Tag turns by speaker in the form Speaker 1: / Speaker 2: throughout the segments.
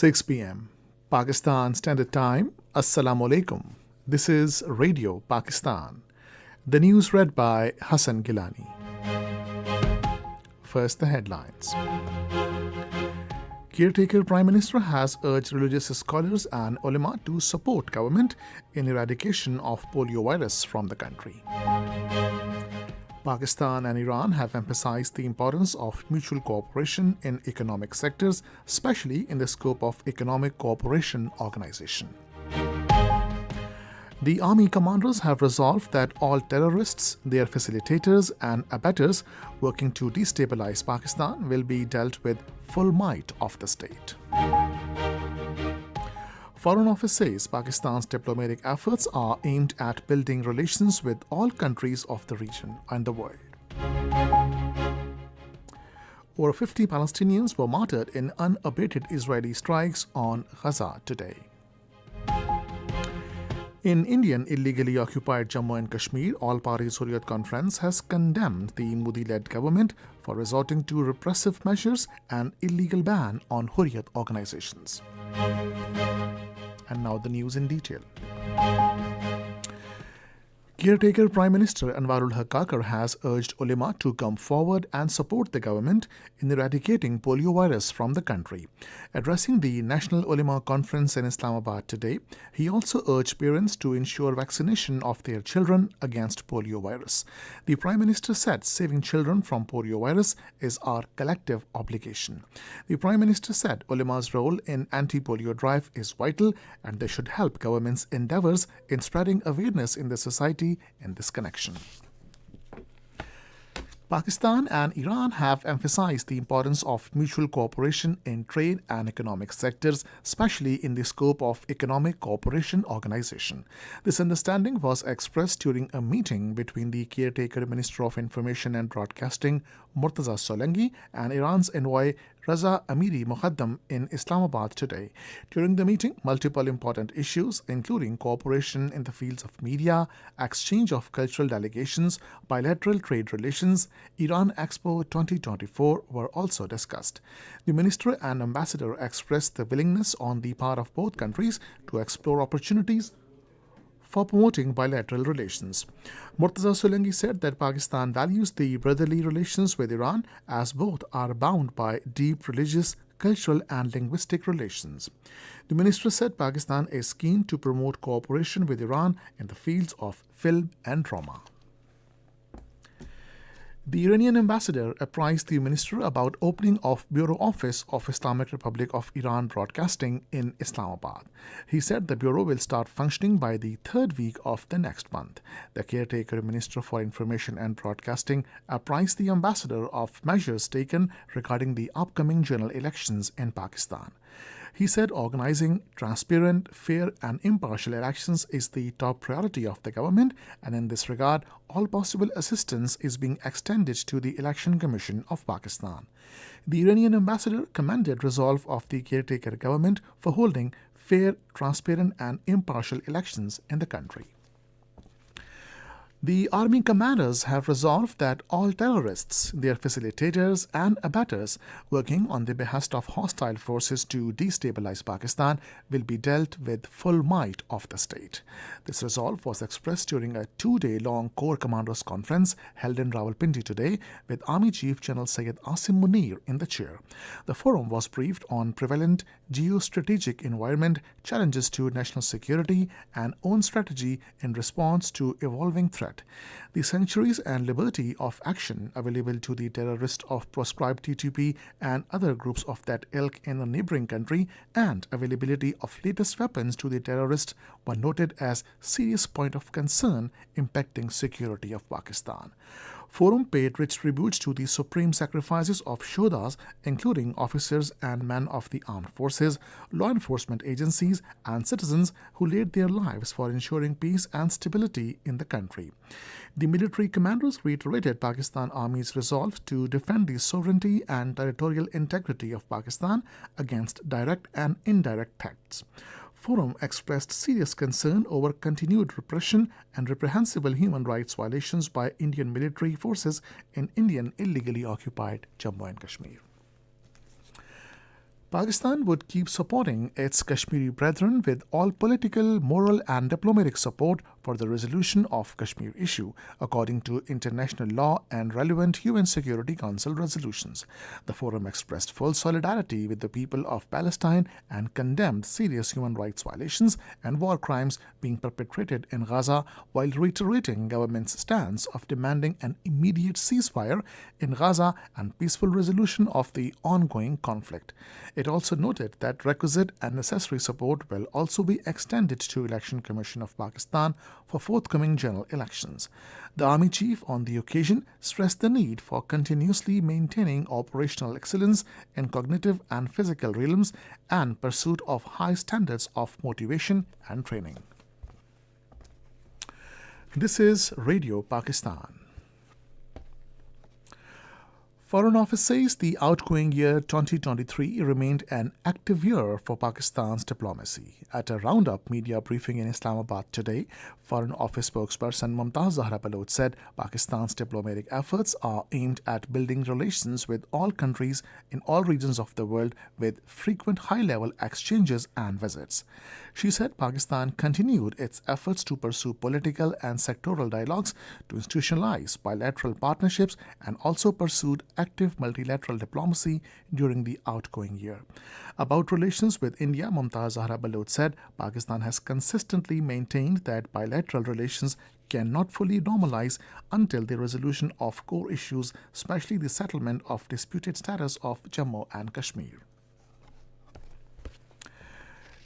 Speaker 1: 6 p.m. Pakistan Standard Time. Assalamu alaikum. This is Radio Pakistan. The news read by Hassan Gilani. First, the headlines. Caretaker Prime Minister has urged religious scholars and ulama to support government in eradication of poliovirus from the country. Pakistan and Iran have emphasized the importance of mutual cooperation in economic sectors, especially in the scope of Economic Cooperation Organization. The army commanders have resolved that all terrorists, their facilitators and abettors working to destabilize Pakistan will be dealt with full might of the state. Foreign Office says Pakistan's diplomatic efforts are aimed at building relations with all countries of the region and the world. Over 50 Palestinians were martyred in unabated Israeli strikes on Gaza today. In Indian illegally occupied Jammu and Kashmir, All-Party Hurriyat Conference has condemned the Modi-led government for resorting to repressive measures and illegal ban on Hurriyat organizations. And now the news in detail. Caretaker Prime Minister Anwarul Haq Kakar has urged ulama to come forward and support the government in eradicating poliovirus from the country. Addressing the National Ulama Conference in Islamabad today, he also urged parents to ensure vaccination of their children against poliovirus. The Prime Minister said saving children from poliovirus is our collective obligation. The Prime Minister said ulama's role in anti-polio drive is vital and they should help government's endeavors in spreading awareness in the society in this connection. Pakistan and Iran have emphasized the importance of mutual cooperation in trade and economic sectors, especially in the scope of Economic Cooperation Organization. This understanding was expressed during a meeting between the caretaker Minister of Information and Broadcasting, Murtaza Solangi, and Iran's envoy, Raza Amiri Muqaddam, in Islamabad today. During the meeting, multiple important issues, including cooperation in the fields of media, exchange of cultural delegations, bilateral trade relations, Iran Expo 2024 were also discussed. The minister and ambassador expressed the willingness on the part of both countries to explore opportunities for promoting bilateral relations. Murtaza Solangi said that Pakistan values the brotherly relations with Iran as both are bound by deep religious, cultural and linguistic relations. The minister said Pakistan is keen to promote cooperation with Iran in the fields of film and drama. The Iranian ambassador apprised the minister about opening of Bureau Office of Islamic Republic of Iran Broadcasting in Islamabad. He said the bureau will start functioning by the third week of the next month. The caretaker Minister for Information and Broadcasting apprised the ambassador of measures taken regarding the upcoming general elections in Pakistan. He said organizing transparent, fair and impartial elections is the top priority of the government, and in this regard, all possible assistance is being extended to the Election Commission of Pakistan. The Iranian ambassador commended resolve of the caretaker government for holding fair, transparent and impartial elections in the country. The army commanders have resolved that all terrorists, their facilitators and abettors working on the behest of hostile forces to destabilize Pakistan will be dealt with full might of the state. This resolve was expressed during a 2-day-long Corps Commanders Conference held in Rawalpindi today with Army Chief General Syed Asim Munir in the chair. The forum was briefed on prevalent geostrategic environment, challenges to national security and own strategy in response to evolving threats. The sanctuaries and liberty of action available to the terrorists of proscribed TTP and other groups of that ilk in a neighboring country and availability of latest weapons to the terrorists were noted as serious point of concern impacting security of Pakistan. Forum paid rich tributes to the supreme sacrifices of Shodas, including officers and men of the armed forces, law enforcement agencies, and citizens who laid their lives for ensuring peace and stability in the country. The military commanders reiterated Pakistan Army's resolve to defend the sovereignty and territorial integrity of Pakistan against direct and indirect threats. Forum expressed serious concern over continued repression and reprehensible human rights violations by Indian military forces in Indian illegally occupied Jammu and Kashmir. Pakistan would keep supporting its Kashmiri brethren with all political, moral, and diplomatic support for the resolution of Kashmir issue, according to international law and relevant UN Security Council resolutions. The forum expressed full solidarity with the people of Palestine and condemned serious human rights violations and war crimes being perpetrated in Gaza, while reiterating government's stance of demanding an immediate ceasefire in Gaza and peaceful resolution of the ongoing conflict. It also noted that requisite and necessary support will also be extended to Election Commission of Pakistan for forthcoming general elections. The Army Chief on the occasion stressed the need for continuously maintaining operational excellence in cognitive and physical realms and pursuit of high standards of motivation and training. This is Radio Pakistan. Foreign Office says the outgoing year 2023 remained an active year for Pakistan's diplomacy. At a roundup media briefing in Islamabad today, Foreign Office spokesperson Mumtaz Zahra Baloch said Pakistan's diplomatic efforts are aimed at building relations with all countries in all regions of the world with frequent high-level exchanges and visits. She said Pakistan continued its efforts to pursue political and sectoral dialogues to institutionalize bilateral partnerships and also pursued active multilateral diplomacy during the outgoing year. About relations with India, Mumtaz Zahra Baloch said Pakistan has consistently maintained that bilateral relations cannot fully normalize until the resolution of core issues, especially the settlement of disputed status of Jammu and Kashmir.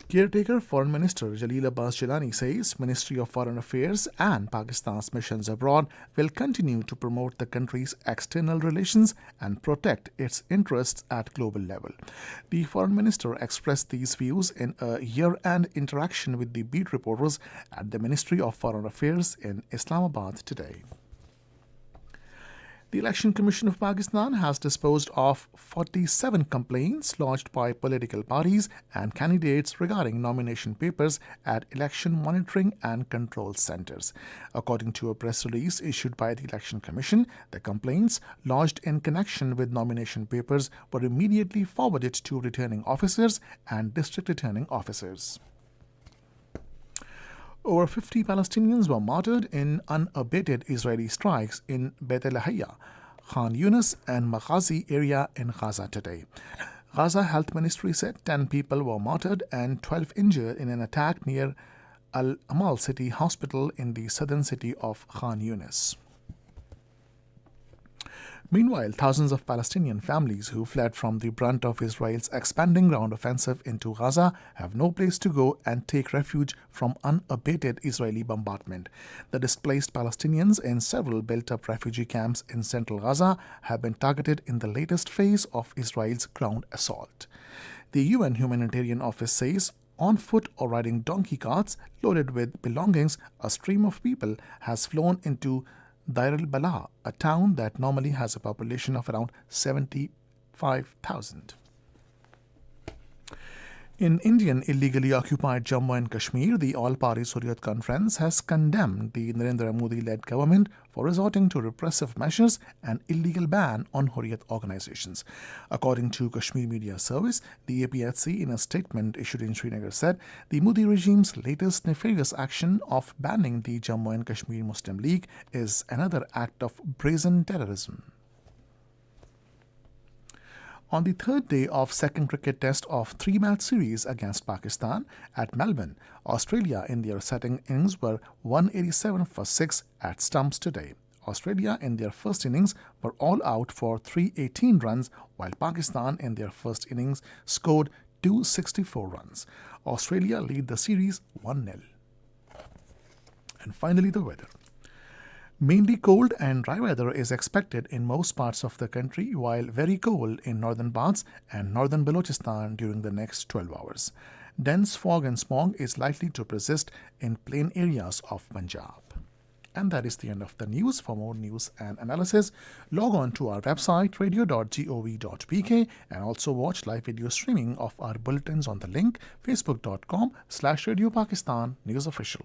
Speaker 1: Caretaker Foreign Minister Jalil Abbas Jilani says Ministry of Foreign Affairs and Pakistan's missions abroad will continue to promote the country's external relations and protect its interests at global level. The Foreign Minister expressed these views in a year-end interaction with the beat reporters at the Ministry of Foreign Affairs in Islamabad today. The Election Commission of Pakistan has disposed of 47 complaints lodged by political parties and candidates regarding nomination papers at election monitoring and control centers. According to a press release issued by the Election Commission, the complaints lodged in connection with nomination papers were immediately forwarded to returning officers and district returning officers. Over 50 Palestinians were martyred in unabated Israeli strikes in Beit el-Hayya, Khan Yunis, and Maghazi area in Gaza today. Gaza Health Ministry said 10 people were martyred and 12 injured in an attack near Al-Amal City Hospital in the southern city of Khan Yunis. Meanwhile, thousands of Palestinian families who fled from the brunt of Israel's expanding ground offensive into Gaza have no place to go and take refuge from unabated Israeli bombardment. The displaced Palestinians in several built-up refugee camps in central Gaza have been targeted in the latest phase of Israel's ground assault. The UN Humanitarian Office says on foot or riding donkey carts loaded with belongings, a stream of people has flown into Deir al-Balah, a town that normally has a population of around 75,000. In Indian illegally occupied Jammu and Kashmir, the All-Party Hurriyat Conference has condemned the Narendra Modi-led government for resorting to repressive measures and illegal ban on Hurriyat organizations. According to Kashmir Media Service, the APHC, in a statement issued in Srinagar, said the Modi regime's latest nefarious action of banning the Jammu and Kashmir Muslim League is another act of brazen terrorism. On the third day of second cricket test of three-match series against Pakistan at Melbourne, Australia in their setting innings were 187 for 6 at stumps today. Australia in their first innings were all out for 318 runs, while Pakistan in their first innings scored 264 runs. Australia lead the series 1-0. And finally, the weather. Mainly cold and dry weather is expected in most parts of the country, while very cold in northern parts and northern Balochistan during the next 12 hours. Dense fog and smog is likely to persist in plain areas of Punjab. And that is the end of the news. For more news and analysis, log on to our website radio.gov.pk and also watch live video streaming of our bulletins on the link facebook.com/Radio Pakistan News Official.